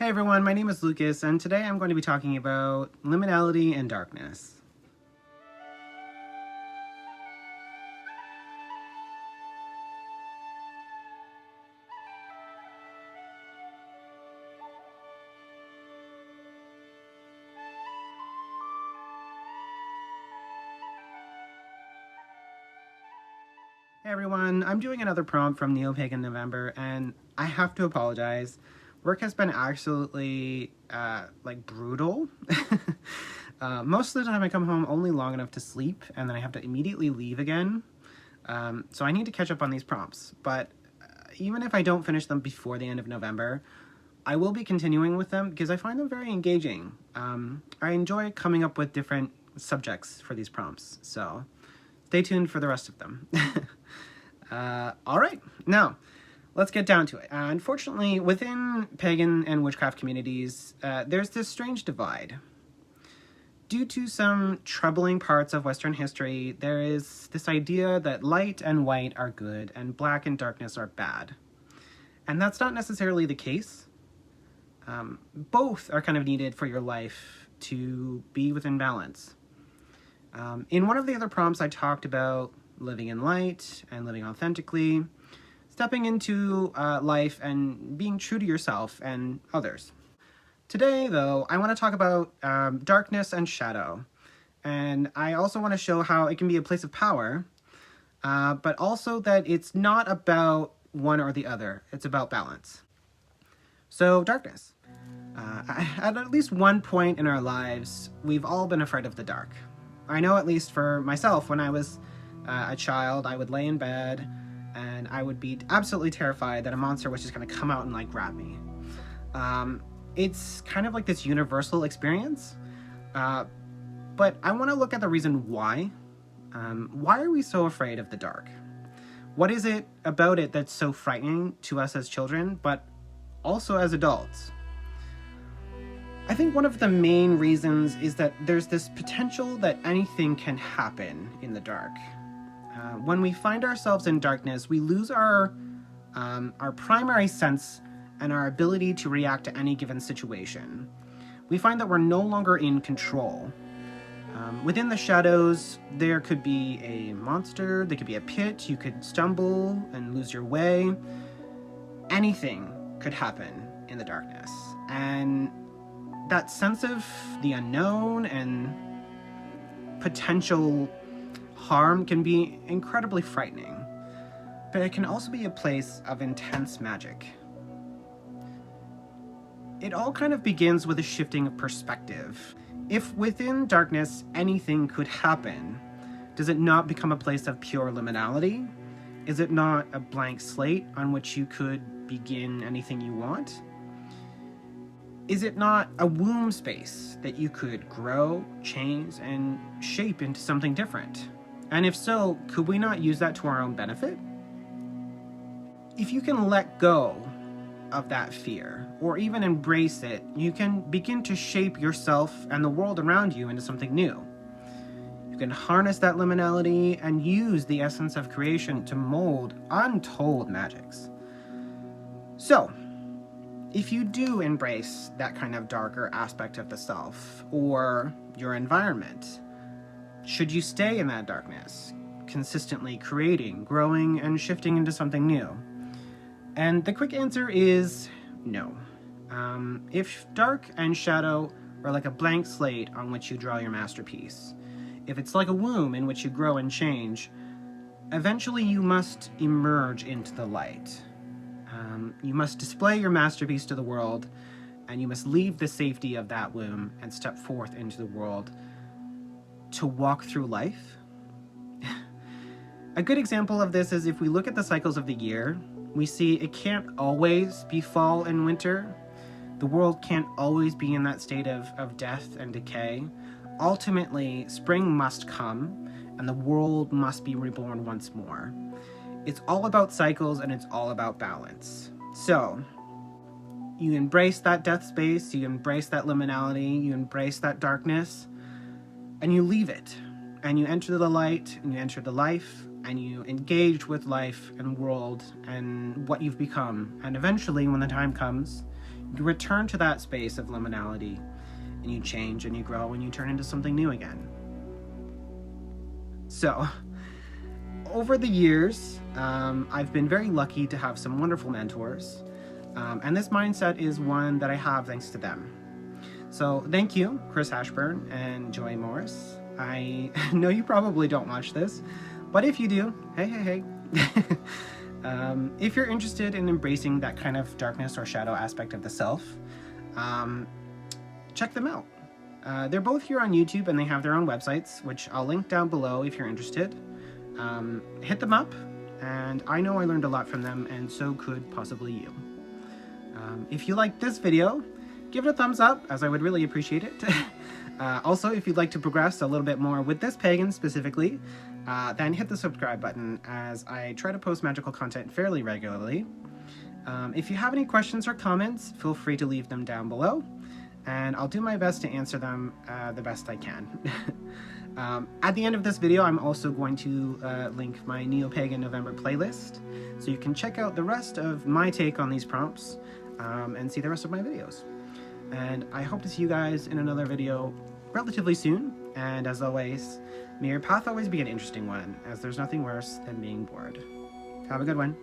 Hey everyone, my name is Lucas, and today I'm going to be talking about liminality and darkness. Hey everyone, I'm doing another prompt from Neopagan November, and I have to apologize. Work has been absolutely, brutal. Most of the time I come home only long enough to sleep, and then I have to immediately leave again. So I need to catch up on these prompts, but even if I don't finish them before the end of November, I will be continuing with them because I find them very engaging. I enjoy coming up with different subjects for these prompts, so stay tuned for the rest of them. All right, now let's get down to it. Unfortunately, within pagan and witchcraft communities, there's this strange divide. Due to some troubling parts of Western history, there is this idea that light and white are good and black and darkness are bad. And that's not necessarily the case. Both are kind of needed for your life to be within balance. In one of the other prompts, I talked about living in light and living authentically, stepping into life and being true to yourself and others. Today, though, I want to talk about darkness and shadow. And I also want to show how it can be a place of power, but also that it's not about one or the other. It's about balance. So, darkness. At least one point in our lives, we've all been afraid of the dark. I know, at least for myself, when I was a child, I would lay in bed and I would be absolutely terrified that a monster was just going to come out and grab me. It's kind of like this universal experience, but I want to look at the reason why. Why are we so afraid of the dark? What is it about it that's so frightening to us as children, but also as adults? I think one of the main reasons is that there's this potential that anything can happen in the dark. When we find ourselves in darkness, we lose our primary sense and our ability to react to any given situation. We find that we're no longer in control. Within the shadows, there could be a monster, there could be a pit, you could stumble and lose your way. Anything could happen in the darkness. And that sense of the unknown and potential harm can be incredibly frightening, but it can also be a place of intense magic. It all kind of begins with a shifting of perspective. If within darkness anything could happen, does it not become a place of pure liminality? Is it not a blank slate on which you could begin anything you want? Is it not a womb space that you could grow, change, and shape into something different? And if so, could we not use that to our own benefit? If you can let go of that fear, or even embrace it, you can begin to shape yourself and the world around you into something new. You can harness that liminality and use the essence of creation to mold untold magics. So, if you do embrace that kind of darker aspect of the self, or your environment, should you stay in that darkness, consistently creating, growing, and shifting into something new? And the quick answer is no. If dark and shadow are like a blank slate on which you draw your masterpiece, if it's like a womb in which you grow and change, eventually you must emerge into the light. You must display your masterpiece to the world, and you must leave the safety of that womb and step forth into the world to walk through life. A good example of this is if we look at the cycles of the year, we see it can't always be fall and winter. The world can't always be in that state of death and decay. Ultimately, spring must come, and the world must be reborn once more. It's all about cycles, and it's all about balance. So, you embrace that death space, you embrace that liminality, you embrace that darkness, and you leave it. And you enter the light, and you enter the life, and you engage with life and world and what you've become. And eventually, when the time comes, you return to that space of liminality, and you change and you grow and you turn into something new again. So, over the years, I've been very lucky to have some wonderful mentors, and this mindset is one that I have thanks to them. So thank you, Cris Ashburn and Joy Morris. I know you probably don't watch this, but if you do, hey. If you're interested in embracing that kind of darkness or shadow aspect of the self, check them out. They're both here on YouTube and they have their own websites, which I'll link down below if you're interested. Hit them up, and I know I learned a lot from them, and so could possibly you. If you liked this video, give it a thumbs up, as I would really appreciate it. Also, if you'd like to progress a little bit more with this pagan specifically, then hit the subscribe button, as I try to post magical content fairly regularly. If you have any questions or comments, feel free to leave them down below, and I'll do my best to answer them the best I can. At the end of this video, I'm also going to link my Neopagan November playlist, so you can check out the rest of my take on these prompts and see the rest of my videos. And I hope to see you guys in another video relatively soon, and as always, may your path always be an interesting one, as there's nothing worse than being bored. Have a good one.